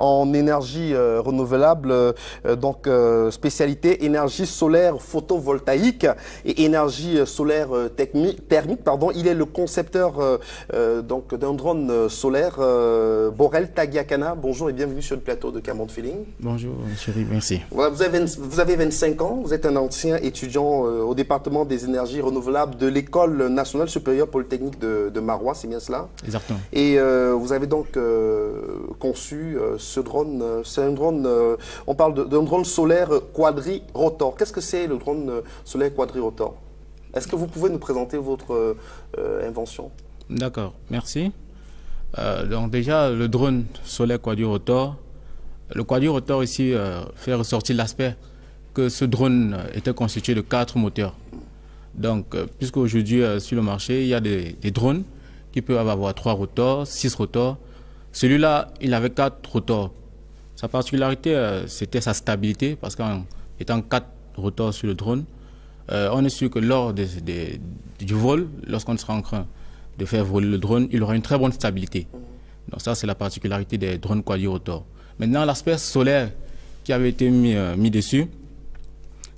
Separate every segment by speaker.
Speaker 1: en énergie renouvelable, spécialité énergie solaire photovoltaïque et énergie solaire thermique. Pardon. Il est le concepteur d'un drone solaire, Borel Tagiakana. Bonjour et bienvenue sur le plateau de Cameroun Feeling.
Speaker 2: Bonjour, chérie, merci.
Speaker 1: Voilà, vous avez 25 ans, vous êtes un ancien étudiant au département des énergies renouvelables de l'École nationale supérieure polytechnique de Marois, c'est bien cela?
Speaker 2: Exactement.
Speaker 1: Et vous avez donc conçu ce drone. C'est un drone, on parle d'un drone solaire quadrirotor. Qu'est-ce que c'est le drone solaire quadrirotor? Est-ce que vous pouvez nous présenter votre invention?
Speaker 2: D'accord, merci. Donc déjà, le drone solaire quadrirotor, le quadrirotor ici fait ressortir l'aspect que ce drone était constitué de 4 moteurs. Donc, puisqu'aujourd'hui sur le marché, il y a des drones qui peuvent avoir 3 rotors, 6 rotors. Celui-là, il avait 4 rotors. Sa particularité, c'était sa stabilité, parce qu'en étant 4 rotors sur le drone, on est sûr que lors du vol, lorsqu'on sera en train de faire voler le drone, il aura une très bonne stabilité. Donc ça, c'est la particularité des drones quadrirotors. Maintenant, l'aspect solaire qui avait été mis dessus,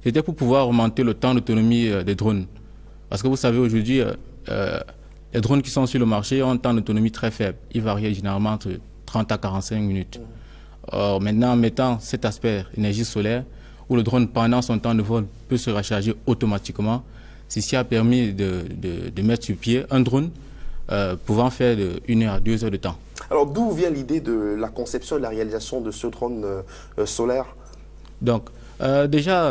Speaker 2: c'était pour pouvoir augmenter le temps d'autonomie des drones. Parce que vous savez, aujourd'hui, les drones qui sont sur le marché ont un temps d'autonomie très faible. Il varie généralement entre 30 à 45 minutes. Or, maintenant, en mettant cet aspect énergie solaire, où le drone, pendant son temps de vol, peut se recharger automatiquement, ceci a permis de mettre sur pied un drone pouvant faire de 1 heure à 2 heures de temps.
Speaker 1: Alors, d'où vient l'idée de la conception et de la réalisation de ce drone solaire?
Speaker 2: Donc, déjà,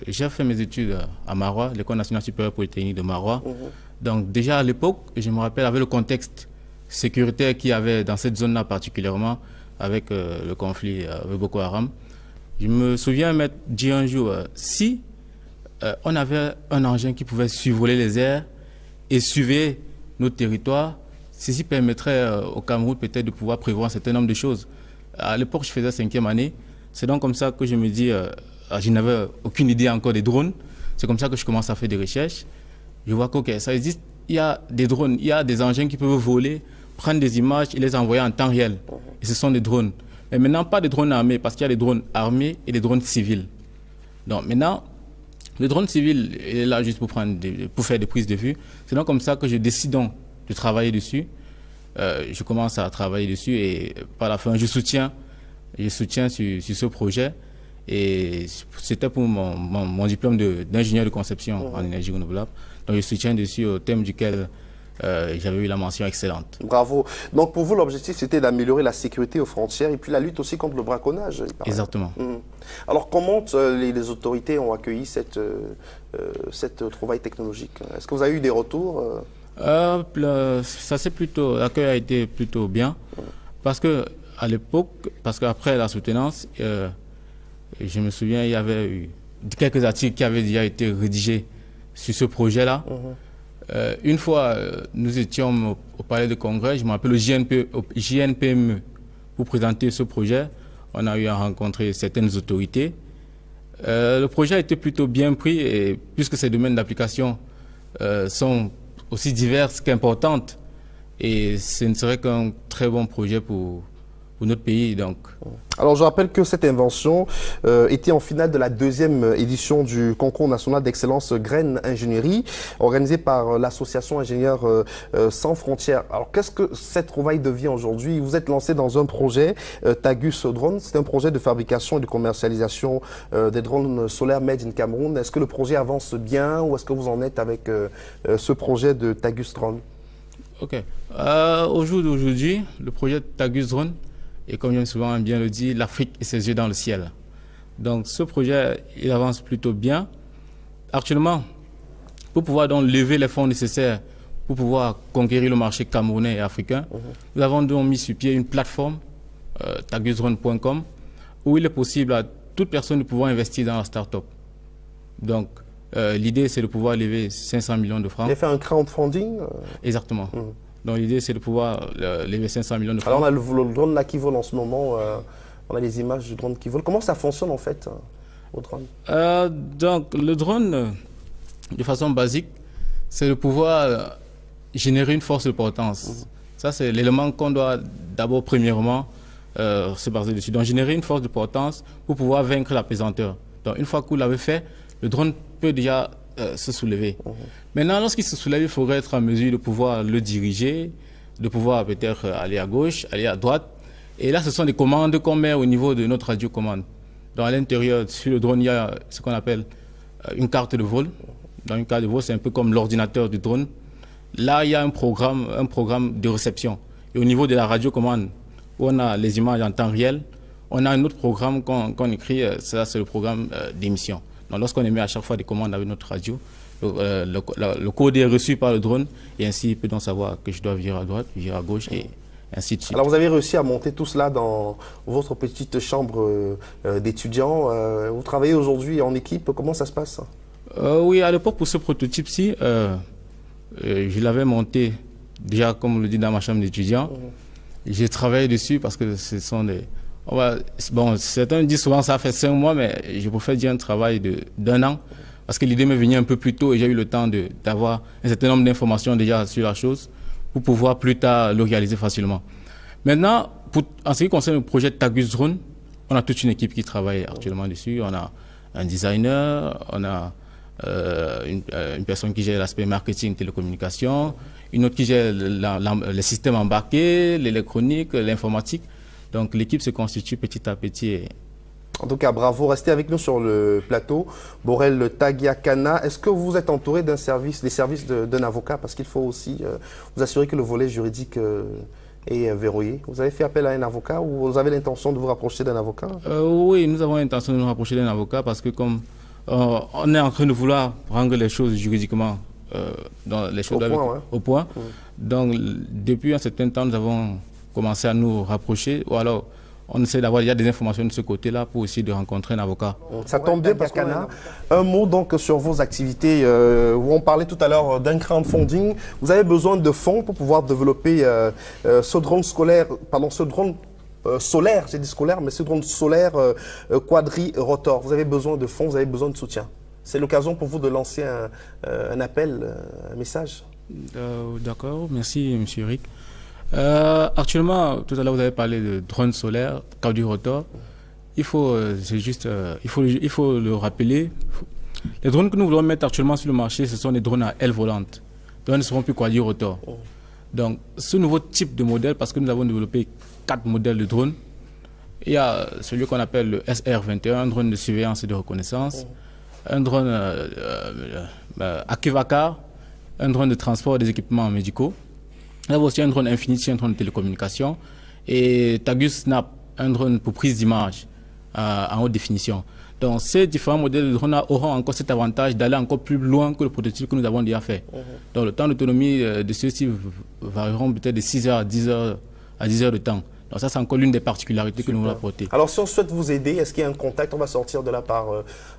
Speaker 2: j'ai fait mes études à Marois, l'École nationale supérieure polytechnique de Marois. Donc, déjà à l'époque, je me rappelle, avec le contexte sécuritaire qu'il y avait dans cette zone-là particulièrement, avec le conflit avec Boko Haram, je me souviens m'être dit un jour, si on avait un engin qui pouvait survoler les airs et suivre notre territoire, ceci permettrait au Cameroun peut-être de pouvoir prévoir un certain nombre de choses. À l'époque, je faisais 5e année. C'est donc comme ça que je me dis, je n'avais aucune idée encore des drones. C'est comme ça que je commence à faire des recherches. Je vois que ça existe, il y a des drones, il y a des engins qui peuvent voler, prendre des images et les envoyer en temps réel. Et ce sont des drones. Mais maintenant, pas des drones armés, parce qu'il y a des drones armés et des drones civils. Donc maintenant, le drone civil est là juste pour faire des prises de vue. C'est donc comme ça que je décide donc de travailler dessus. Je commence à travailler dessus et par la fin, je soutiens sur ce projet. Et c'était pour mon diplôme d'ingénieur de conception en énergie renouvelable. Donc je soutiens dessus au thème duquel j'avais eu la mention excellente.
Speaker 1: Bravo. Donc pour vous, l'objectif, c'était d'améliorer la sécurité aux frontières et puis la lutte aussi contre le braconnage.
Speaker 2: Exactement.
Speaker 1: Alors comment les autorités ont accueilli cette trouvaille technologique? Est-ce que vous avez eu des retours?
Speaker 2: L'accueil a été plutôt bien. Parce que à l'époque, parce qu'après la soutenance, je me souviens, il y avait eu quelques articles qui avaient déjà été rédigés sur ce projet-là. Une fois, nous étions au palais de congrès, je m'appelle au JNPME, pour présenter ce projet. On a eu à rencontrer certaines autorités. Le projet a été plutôt bien pris, et puisque ces domaines d'application sont aussi divers qu'importantes, et ce ne serait qu'un très bon projet pour notre pays. Donc.
Speaker 1: Alors je rappelle que cette invention était en finale de la 2e édition du concours national d'excellence Graines Ingénierie organisé par l'association Ingénieurs sans frontières. Alors qu'est-ce que cette trouvaille devient aujourd'hui? Vous êtes lancé dans un projet Tagus Drone, c'est un projet de fabrication et de commercialisation des drones solaires made in Cameroun. Est-ce que le projet avance bien ou est-ce que vous en êtes avec ce projet de Tagus Drone?
Speaker 2: Ok. Au jour d'aujourd'hui, le projet Tagus Drone, et comme j'aime souvent bien le dire, l'Afrique et ses yeux dans le ciel. Donc ce projet, il avance plutôt bien. Actuellement, pour pouvoir donc lever les fonds nécessaires pour pouvoir conquérir le marché camerounais et africain, nous avons donc mis sur pied une plateforme, tagusdrone.com, où il est possible à toute personne de pouvoir investir dans la start-up. Donc l'idée, c'est de pouvoir lever 500 millions de francs.
Speaker 1: Vous avez fait un crowdfunding?
Speaker 2: Exactement. Donc l'idée, c'est de pouvoir lever 500 millions de francs.
Speaker 1: Alors on a le drone là qui vole en ce moment, on a les images du drone qui vole. Comment ça fonctionne en fait, au drone?
Speaker 2: Donc le drone, de façon basique, c'est de pouvoir générer une force de portance. Ça, c'est l'élément qu'on doit d'abord, premièrement, se baser dessus. Donc générer une force de portance pour pouvoir vaincre la pesanteur. Donc une fois que vous l'avez fait, le drone peut déjà se soulever. Maintenant, lorsqu'il se soulève, il faudrait être en mesure de pouvoir le diriger, de pouvoir peut-être aller à gauche, aller à droite. Et là, ce sont des commandes qu'on met au niveau de notre radiocommande. Donc à l'intérieur, sur le drone, il y a ce qu'on appelle une carte de vol. Dans une carte de vol, c'est un peu comme l'ordinateur du drone. Là, il y a un programme de réception. Et au niveau de la radiocommande, où on a les images en temps réel, on a un autre programme qu'on écrit, ça c'est le programme d'émission. Donc lorsqu'on émet à chaque fois des commandes avec notre radio, le code est reçu par le drone et ainsi il peut donc savoir que je dois virer à droite, virer à gauche et ainsi de suite.
Speaker 1: Alors vous avez réussi à monter tout cela dans votre petite chambre d'étudiants. Vous travaillez aujourd'hui en équipe, comment ça se passe?
Speaker 2: Oui, à l'époque pour ce prototype-ci, je l'avais monté déjà comme on le dit dans ma chambre d'étudiant. J'ai travaillé dessus parce que ce sont des... Bon, certains disent souvent ça fait 5 mois, mais je préfère dire un travail d'1 an, parce que l'idée m'est venue un peu plus tôt et j'ai eu le temps d'avoir un certain nombre d'informations déjà sur la chose pour pouvoir plus tard le réaliser facilement. Maintenant, en ce qui concerne le projet Tagus Drone, on a toute une équipe qui travaille actuellement dessus. On a un designer, on a une personne qui gère l'aspect marketing, télécommunication, une autre qui gère les systèmes embarqués, l'électronique, l'informatique. Donc l'équipe se constitue petit à petit.
Speaker 1: En tout cas, bravo. Restez avec nous sur le plateau. Borel Tagiakana, est-ce que vous êtes entouré des services d'un avocat? Parce qu'il faut aussi vous assurer que le volet juridique est verrouillé. Vous avez fait appel à un avocat ou vous avez l'intention de vous rapprocher d'un avocat?
Speaker 2: Oui, nous avons l'intention de nous rapprocher d'un avocat parce que comme on est en train de vouloir rendre les choses juridiquement au point. Donc depuis un certain temps, nous avons commencer à nous rapprocher ou alors on essaie d'avoir déjà des informations de ce côté-là pour essayer de rencontrer un avocat. Ça tombe bien parce qu'on a
Speaker 1: un mot donc sur vos activités. On parlait tout à l'heure d'un crowdfunding. Vous avez besoin de fonds pour pouvoir développer ce drone solaire, j'ai dit scolaire, mais ce drone solaire quadri-rotor. Vous avez besoin de fonds, vous avez besoin de soutien. C'est l'occasion pour vous de lancer un appel, un message.
Speaker 2: D'accord, merci M. Eric. Actuellement, tout à l'heure vous avez parlé de drone solaire, quadri-rotor. Il faut le rappeler. Les drones que nous voulons mettre actuellement sur le marché, ce sont des drones à aile volante. Donc, ils ne seront plus quadri-rotor. Donc, ce nouveau type de modèle, parce que nous avons développé 4 modèles de drones, il y a celui qu'on appelle le SR21, un drone de surveillance et de reconnaissance, un drone Akivacar, un drone de transport des équipements médicaux. Il y a aussi un drone Infinity, un drone de télécommunication, et Tagus Snap, un drone pour prise d'image en haute définition. Donc ces différents modèles de drones auront encore cet avantage d'aller encore plus loin que le prototype que nous avons déjà fait. Donc le temps d'autonomie de ceux-ci varieront peut-être de 6 heures à 10 heures de temps. Donc ça, c'est encore l'une des particularités que nous voulons apporter.
Speaker 1: Alors si on souhaite vous aider, est-ce qu'il y a un contact? On va sortir de là par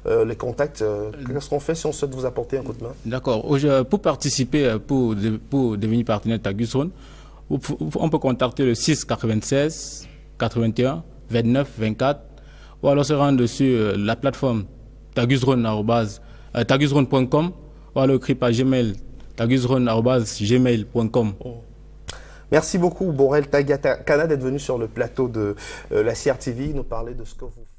Speaker 1: les contacts. Qu'est-ce qu'on fait si on souhaite vous apporter un coup de main?
Speaker 2: D'accord. Pour participer, pour devenir partenaire Tagus Drone, on peut contacter le 6 96 81 29 24 ou alors se rendre sur la plateforme tagusdrone.com ou alors écrire par Gmail tagusdrone@gmail.com.
Speaker 1: Merci beaucoup, Borel Tagiakana, d'être venu sur le plateau de la CRTV, nous parler de ce que vous faites.